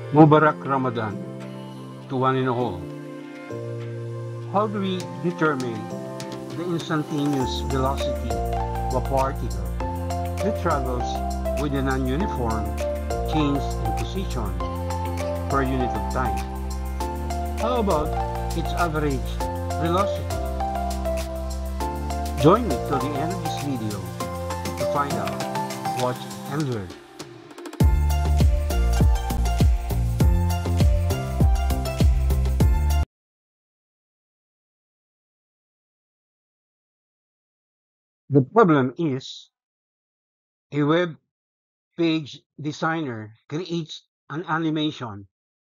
Mubarak Ramadan to one and all. How do we determine the instantaneous velocity of a particle that travels with a non-uniform change in position per unit of time? How about its average velocity? Join me till the end of this video to find out. Watch and learn. The problem is a web page designer creates an animation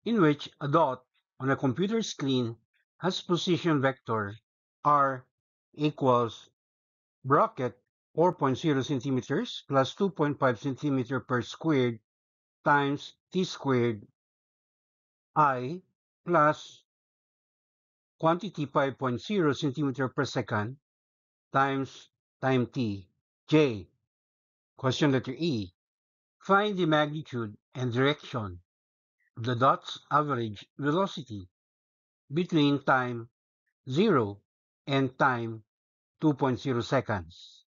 in which a dot on a computer screen has position vector r equals bracket 4.0 centimeters plus 2.5 centimeter per squared times t squared I plus quantity 5.0 centimeter per second times time t j. Question letter E. Find the magnitude and direction of the dot's average velocity between time 0 and time 2.0 seconds.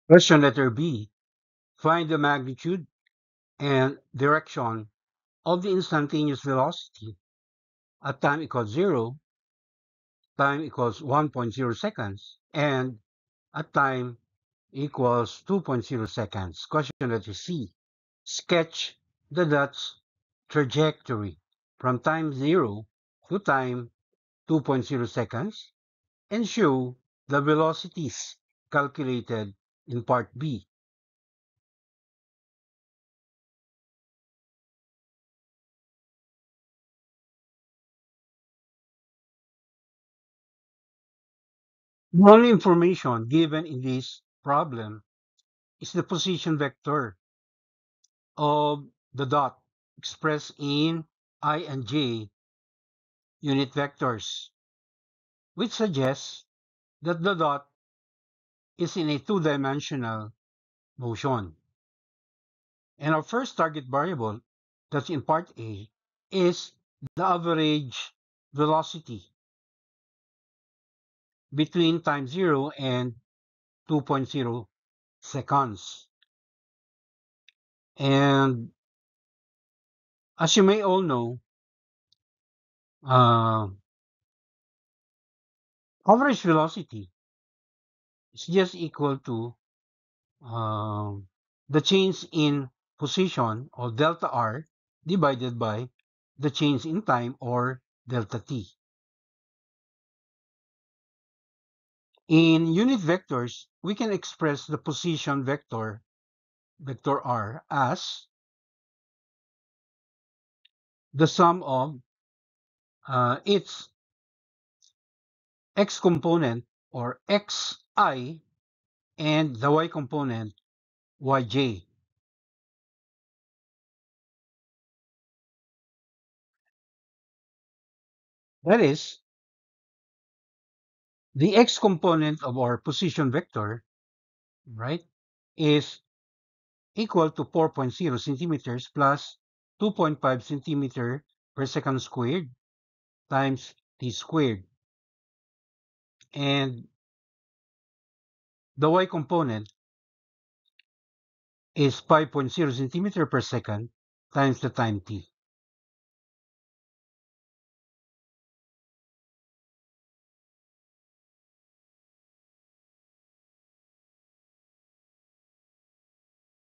Question letter B. Find the magnitude and direction of the instantaneous velocity at time equals 0, time equals 1.0 seconds, and at time equals 2.0 seconds. Question letter C. Sketch the dot's trajectory from time 0 to time 2.0 seconds and show the velocities calculated in part B. The only information given in this problem is the position vector of the dot expressed in I and j unit vectors, which suggests that the dot is in a two-dimensional motion. And our first target variable, that's in part A, is the average velocity between time 0 and 2.0 seconds. And as you may all know, uh, average velocity is just equal to the change in position or delta r divided by the change in time or delta t. In unit vectors, we can express the position vector, vector r, as the sum of its x component or xi and the y component yj. That is, the x component of our position vector, right, is equal to 4.0 centimeters plus 2.5 centimeter per second squared times t squared. And the y component is 5.0 centimeter per second times the time t.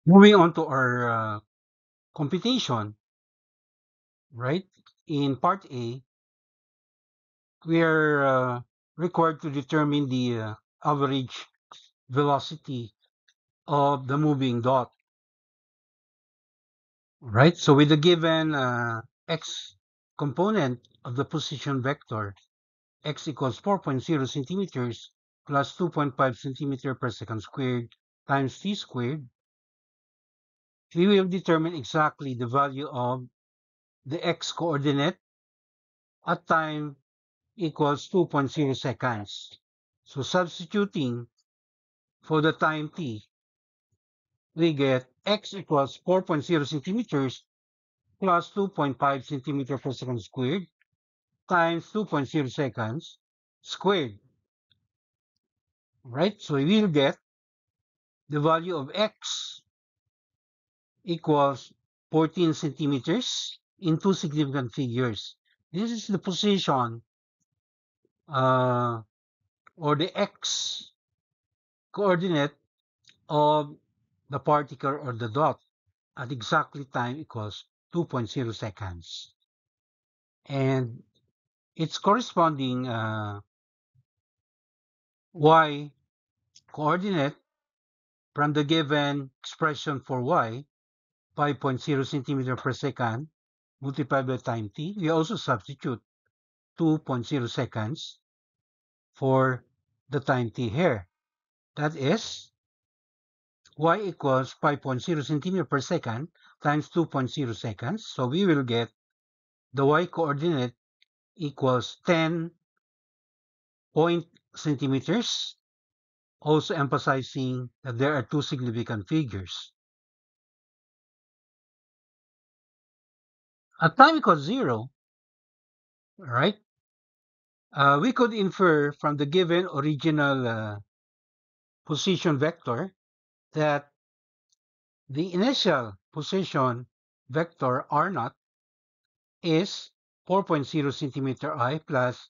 Moving on to our computation, right? In part A, we are required to determine the average velocity of the moving dot, right? So with the given x component of the position vector, x equals 4.0 centimeters plus 2.5 centimeter per second squared times t squared, we will determine exactly the value of the x coordinate at time equals 2.0 seconds. So substituting for the time t, we get x equals 4.0 centimeters plus 2.5 centimeter per second squared times 2.0 seconds squared, right? So we will get the value of x equals 14 centimeters in two significant figures. This is the position or the x coordinate of the particle or the dot at exactly time equals 2.0 seconds. And its corresponding y coordinate from the given expression for y, 5.0 centimeter per second multiplied by time t. We also substitute 2.0 seconds for the time t here. That is y equals 5.0 centimeter per second times 2.0 seconds. So we will get the y coordinate equals 10 centimeters, also emphasizing that there are two significant figures. At time equals 0, right, we could infer from the given original position vector that the initial position vector r0 is 4.0 centimeter I plus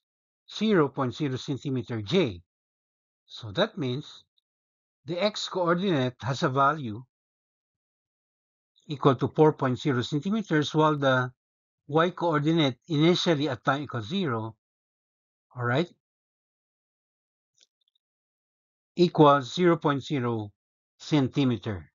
0.0 centimeter j. So that means the x coordinate has a value equal to 4.0 centimeters, while the y coordinate initially at time equals 0, all right, equals 0.0 centimeter.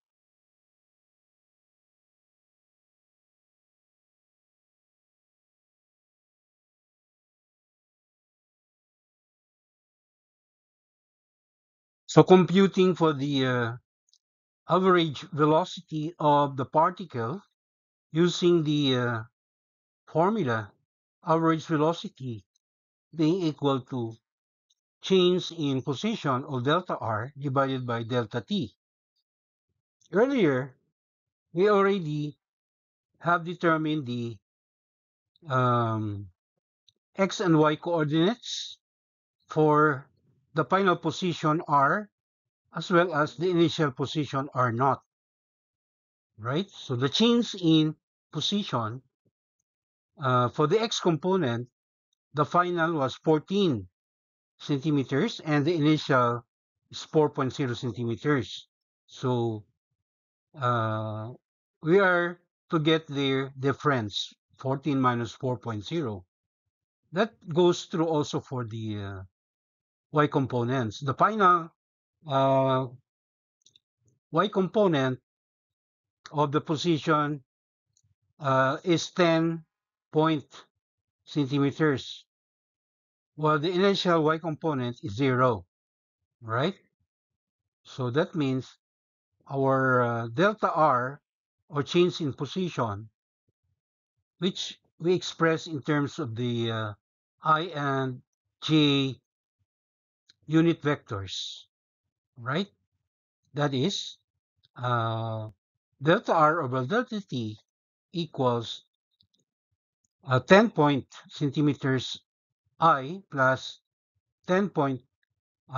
So computing for the average velocity of the particle using the formula, average velocity being equal to change in position of delta r divided by delta t. Earlier, we already have determined the um, x and y coordinates for the final position r as well as the initial position r0, right? So the change in position for the x component, the final was 14 centimeters and the initial is 4.0 centimeters. So we are to get their difference, 14 minus 4.0. That goes through also for the y components. The final uh, y component of the position is 10 point centimeters, while the initial y component is 0, right? So that means our delta r, or change in position, which we express in terms of the I and j unit vectors, right? That is delta r over delta t equals 10 point centimeters I plus 10 point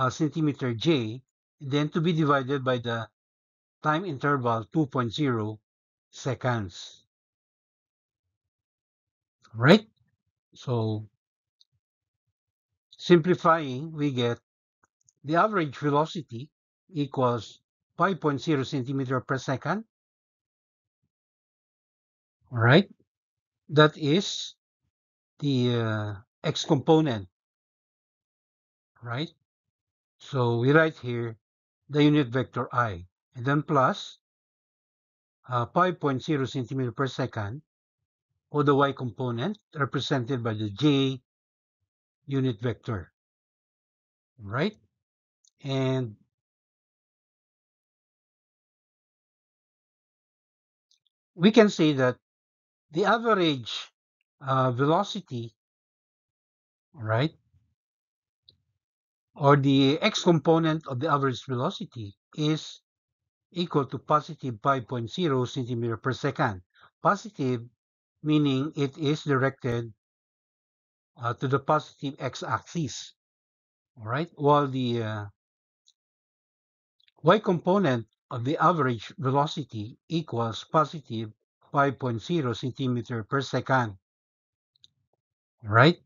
centimeter j, then to be divided by the time interval 2.0 seconds, right? So simplifying, we get the average velocity equals 5.0 centimeter per second, right? That is the x component, right? So we write here the unit vector I, and then plus 5.0 centimeter per second for the y component represented by the j unit vector, right? And we can say that the average velocity, right, or the x component of the average velocity is equal to positive 5.0 centimeter per second. Positive meaning it is directed to the positive x-axis, all right? While the y component of the average velocity equals positive 5.0 centimeter per second, all right?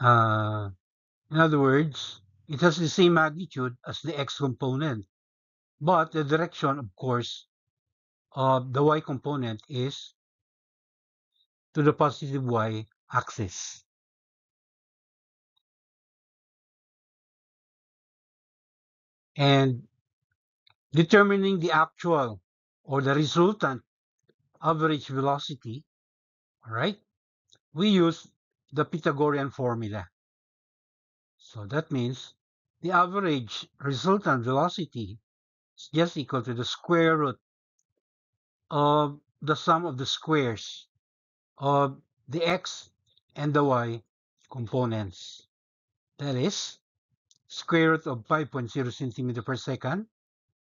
In other words, it has the same magnitude as the x component, but the direction, of course, of the y component is to the positive y axis. And determining the actual or the resultant average velocity, all right, we use the Pythagorean formula. So that means the average resultant velocity is just equal to the square root of the sum of the squares of the x and the y components. That is square root of 5.0 centimeter per second,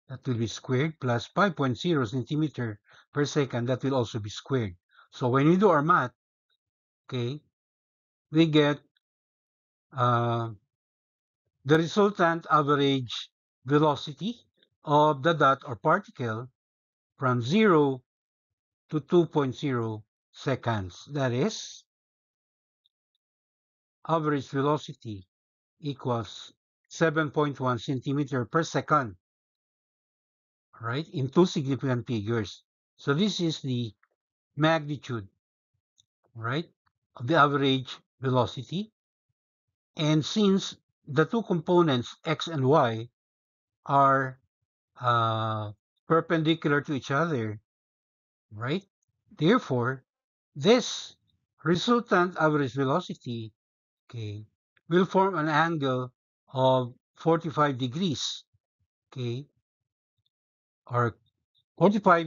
that will be squared, plus 5.0 centimeter per second, that will also be squared. So when we do our math, okay, we get the resultant average velocity of the dot or particle from 0 to 2.0 seconds. That is, average velocity equals 7.1 centimeter per second, right, in two significant figures. So this is the magnitude, right, of the average velocity. And since the two components, x and y, are perpendicular to each other, right? Therefore, this resultant average velocity, okay, will form an angle of 45 degrees, okay, or 45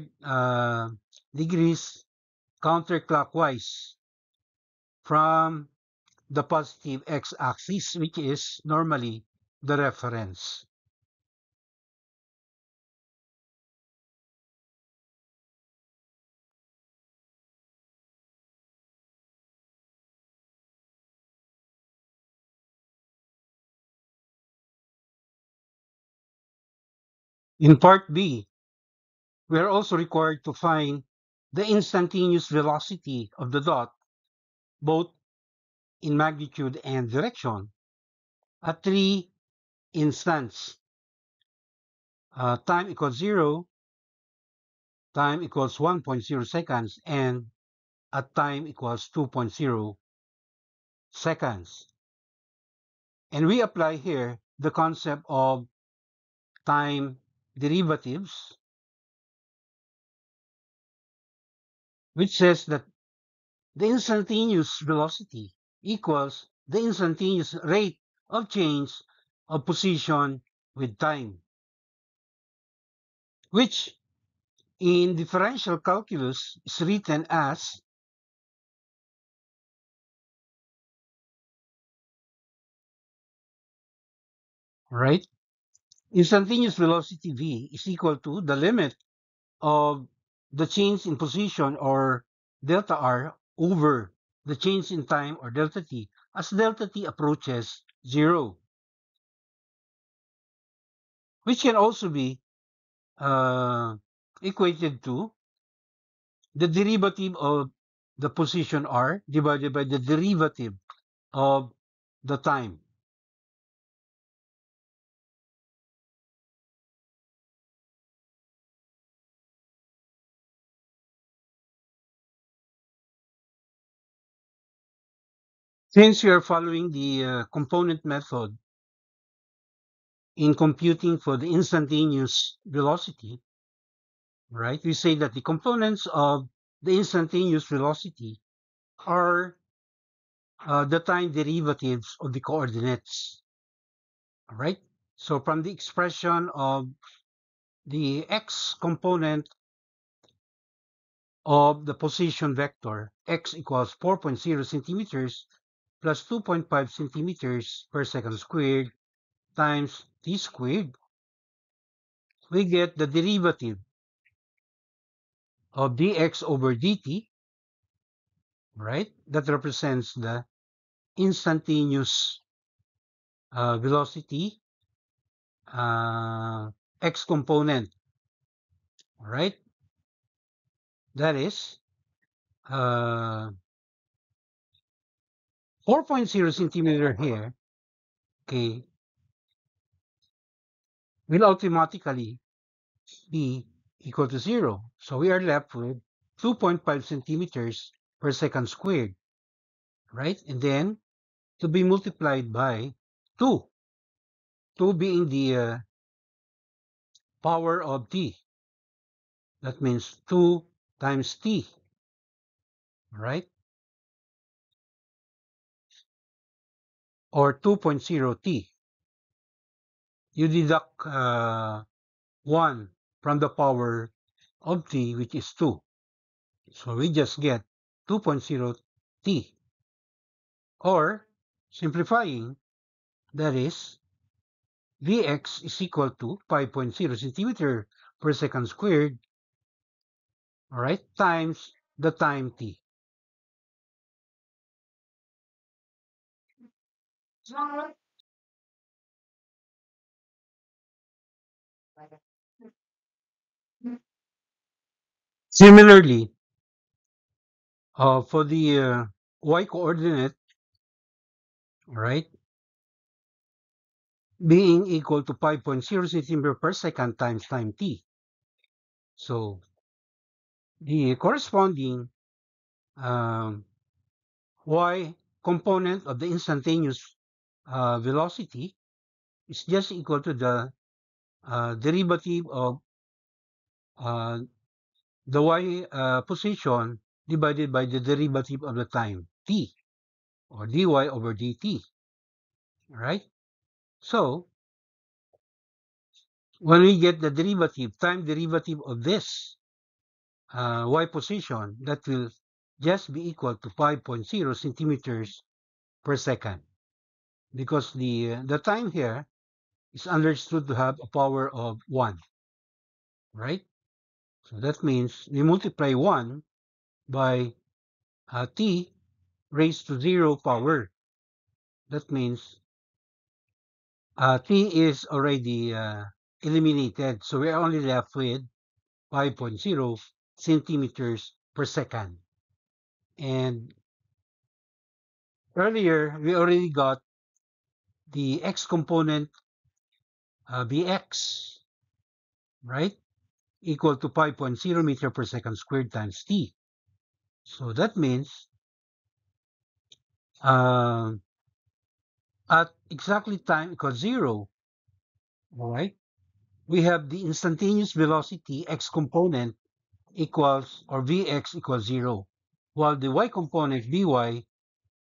degrees counterclockwise from the positive x-axis, which is normally the reference. In part B, we are also required to find the instantaneous velocity of the dot, both in magnitude and direction, at three instants. Time equals 0, time equals 1.0 seconds, and at time equals 2.0 seconds. And we apply here the concept of time derivatives, which says that the instantaneous velocity equals the instantaneous rate of change of position with time, which in differential calculus is written as right, instantaneous velocity v is equal to the limit of the change in position or delta r over the change in time or delta t as delta t approaches 0, which can also be equated to the derivative of the position r divided by the derivative of the time. Since we are following the component method in computing for the instantaneous velocity, right, we say that the components of the instantaneous velocity are the time derivatives of the coordinates, right? So from the expression of the x component of the position vector, x equals 4.0 centimeters plus 2.5 centimeters per second squared times t squared, we get the derivative of dx over dt, right? That represents the instantaneous velocity x component, right? That is 4.0 centimeter here, okay, will automatically be equal to 0. So we are left with 2.5 centimeters per second squared, right? And then to be multiplied by 2, 2 being the power of t. That means 2 times t, right? Or 2.0 t. You deduct 1 from the power of t, which is 2. So we just get 2.0 t. Or, simplifying, that is, Vx is equal to 5.0 centimeter per second squared, all right, times the time t. Similarly, for the y coordinate, all right, being equal to 5.0 centimeter per second times time t. So the corresponding y component of the instantaneous velocity is just equal to the derivative of uh, the y position divided by the derivative of the time t, or dy over dt, right? So when we get the derivative, time derivative of this y position, that will just be equal to 5.0 centimeters per second, because the time here is understood to have a power of 1, right? So that means we multiply 1 by t raised to 0 power. That means t is already eliminated. So we're only left with 5.0 centimeters per second. And earlier, we already got the x component, bx, right? Equal to 5.0 meter per second squared times t. So that means uh, at exactly time equals 0, all right, we have the instantaneous velocity x component equals, or Vx equals 0, while the y component Vy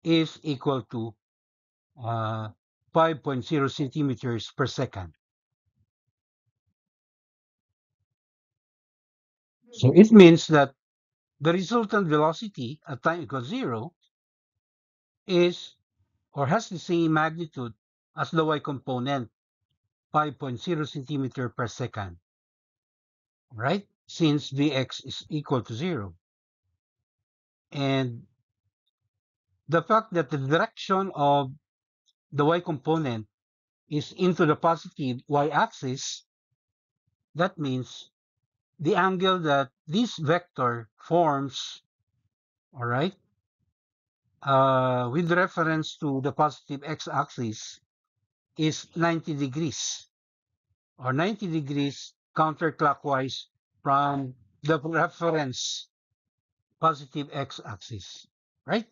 is equal to 5.0 centimeters per second. So it means that the resultant velocity at time equals 0 is, or has the same magnitude as the y component, 5.0 centimeter per second, right? Since Vx is equal to 0. And the fact that the direction of the y component is into the positive y-axis, that means the angle that this vector forms, all right, with reference to the positive x-axis is 90 degrees, or 90 degrees counterclockwise from the reference positive x-axis, right?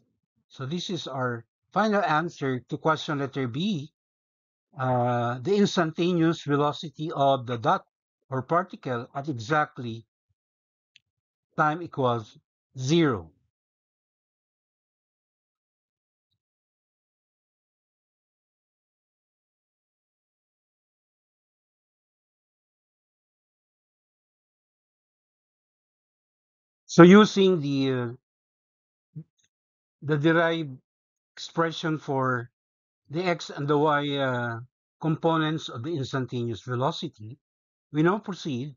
So this is our final answer to question letter B. The instantaneous velocity of the dot or particle at exactly time equals 0. So using the derived expression for the x and the y components of the instantaneous velocity, we now proceed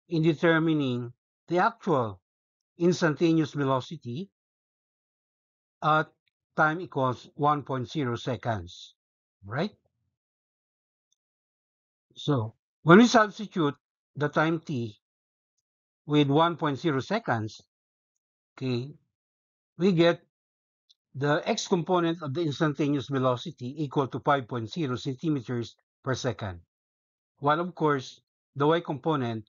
in determining the actual instantaneous velocity at time equals 1.0 seconds, right? So when we substitute the time t with 1.0 seconds, okay, we get the x component of the instantaneous velocity equal to 5.0 centimeters per second. While of course, the y component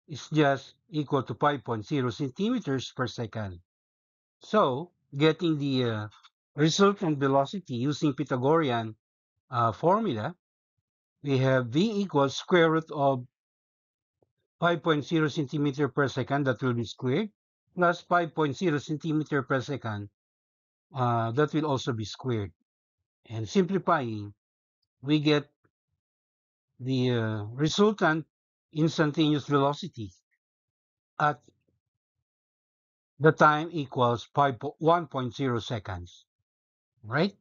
is just equal to 5.0 centimeters per second. So, getting the resultant velocity using Pythagorean formula, we have v equals square root of 5.0 centimeter per second, that will be squared, plus 5.0 centimeter per second, that will also be squared. And simplifying, we get the resultant instantaneous velocity at the time equals 1.0 seconds, right?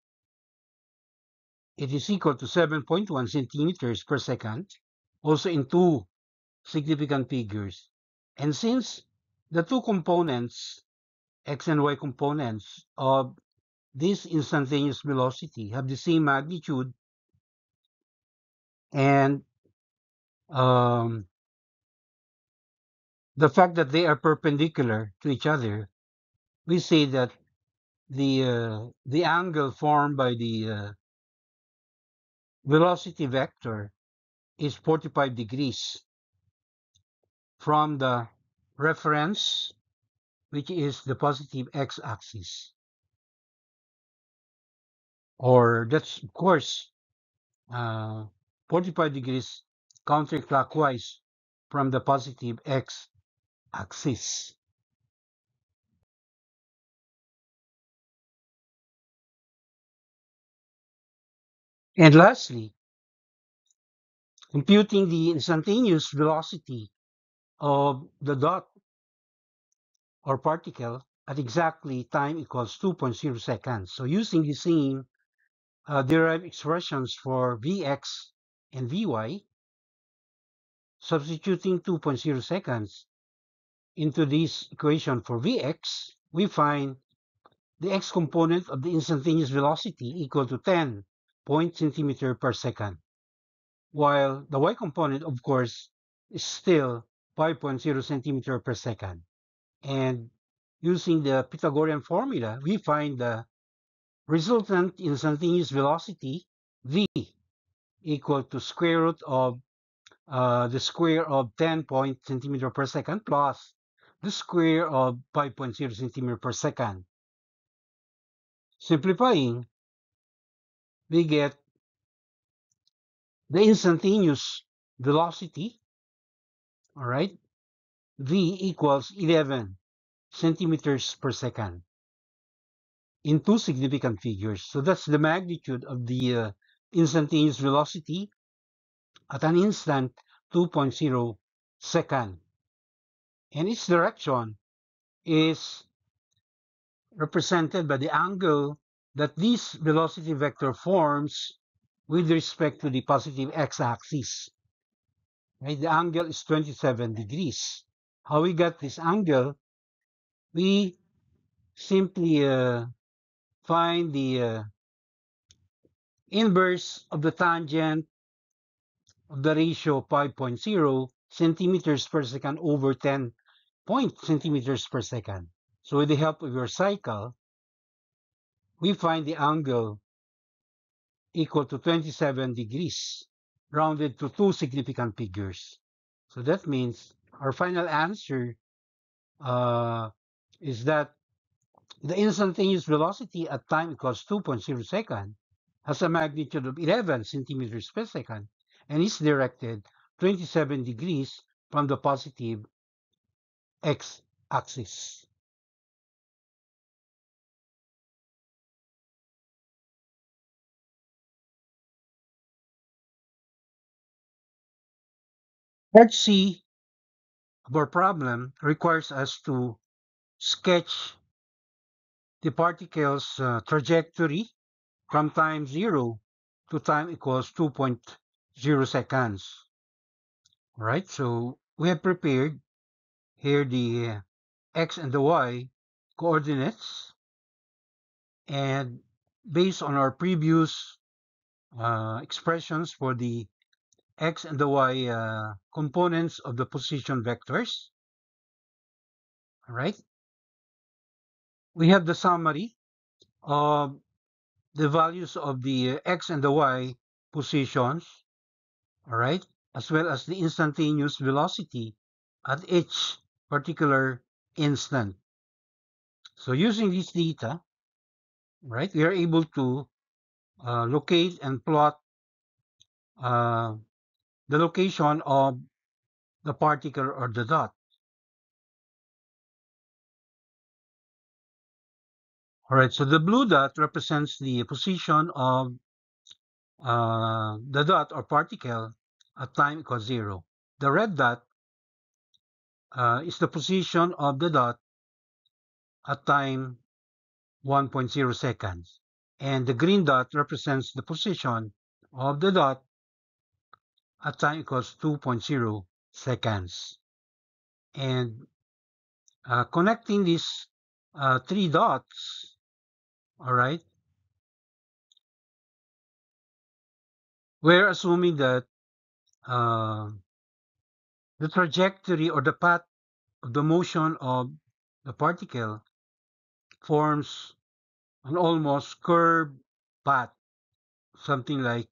It is equal to 7.1 centimeters per second, also in two significant figures. And since the two components, x and y components of this instantaneous velocity have the same magnitude and the fact that they are perpendicular to each other, we say that the angle formed by the velocity vector is 45 degrees from the reference, which is the positive x-axis. Or that's, of course, 45 degrees counterclockwise from the positive x-axis. And lastly, computing the instantaneous velocity of the dot or particle at exactly time equals 2.0 seconds. So using the same derived expressions for Vx and Vy, substituting 2.0 seconds into this equation for Vx, we find the x component of the instantaneous velocity equal to 10 point centimeter per second, while the y component, of course, is still 5.0 centimeter per second. And using the Pythagorean formula, we find the resultant instantaneous velocity, v, equal to square root of the square of 10 point centimeter per second plus the square of 5.0 centimeter per second. Simplifying, we get the instantaneous velocity, all right, v equals 11 centimeters per second in two significant figures. So that's the magnitude of the instantaneous velocity at an instant 2.0 second. And its direction is represented by the angle that this velocity vector forms with respect to the positive x-axis. Right? The angle is 27 degrees. How we got this angle? We simply find the inverse of the tangent of the ratio 5.0 centimeters per second over 10 point centimeters per second. So with the help of your cycle, we find the angle equal to 27 degrees, rounded to two significant figures. So that means our final answer is that the instantaneous velocity at time equals 2.0 second has a magnitude of 11 centimeters per second and is directed 27 degrees from the positive x-axis. Part C of our problem requires us to sketch the particle's trajectory from time 0 to time equals 2.0 seconds. All right, so we have prepared here the x and the y coordinates, and based on our previous expressions for the x and the y components of the position vectors, all right, we have the summary of the values of the x and the y positions, all right, as well as the instantaneous velocity at each particular instant. So using this data, right, we are able to locate and plot uh, the location of the particle or the dot. All right, so the blue dot represents the position of the dot or particle at time equals 0. The red dot is the position of the dot at time 1.0 seconds. And the green dot represents the position of the dot at time equals 2.0 seconds. And connecting these three dots, all right, we're assuming that the trajectory or the path of the motion of the particle forms an almost curved path, something like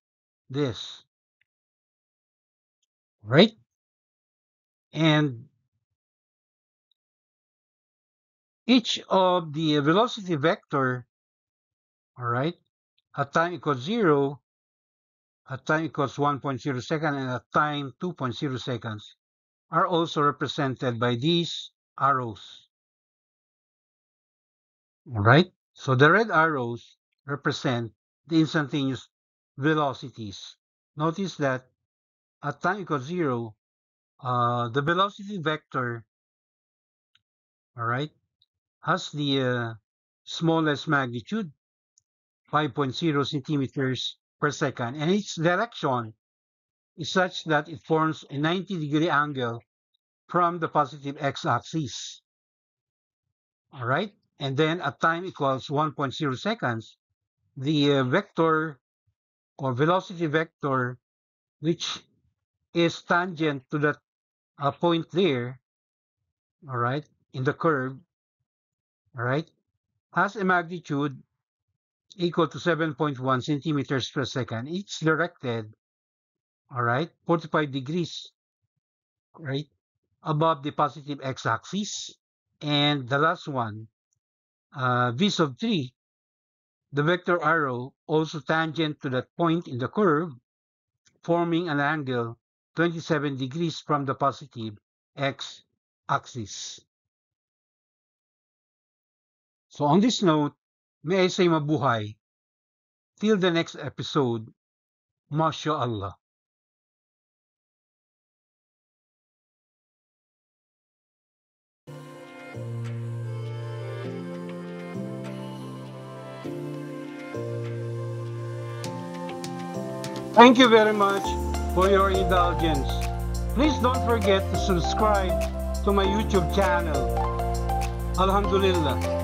this, right? And each of the velocity vector, all right, at time equals 0, at time equals 1.0 second, and at time 2.0 seconds are also represented by these arrows, all right? So the red arrows represent the instantaneous velocities. Notice that at time equals 0, the velocity vector, all right, has the smallest magnitude, 5.0 centimeters per second, and its direction is such that it forms a 90-degree angle from the positive x-axis. All right, and then at time equals 1.0 seconds, the vector or velocity vector, which is tangent to that point there, all right, in the curve, all right, has a magnitude equal to 7.1 centimeters per second. It's directed, all right, 45 degrees, right, above the positive x-axis. And the last one, v sub 3, the vector arrow also tangent to that point in the curve, forming an angle 27 degrees from the positive x-axis. So on this note, may I say mabuhay. Till the next episode, MashaAllah. Thank you very much for your indulgence. Please don't forget to subscribe to my YouTube channel. Alhamdulillah.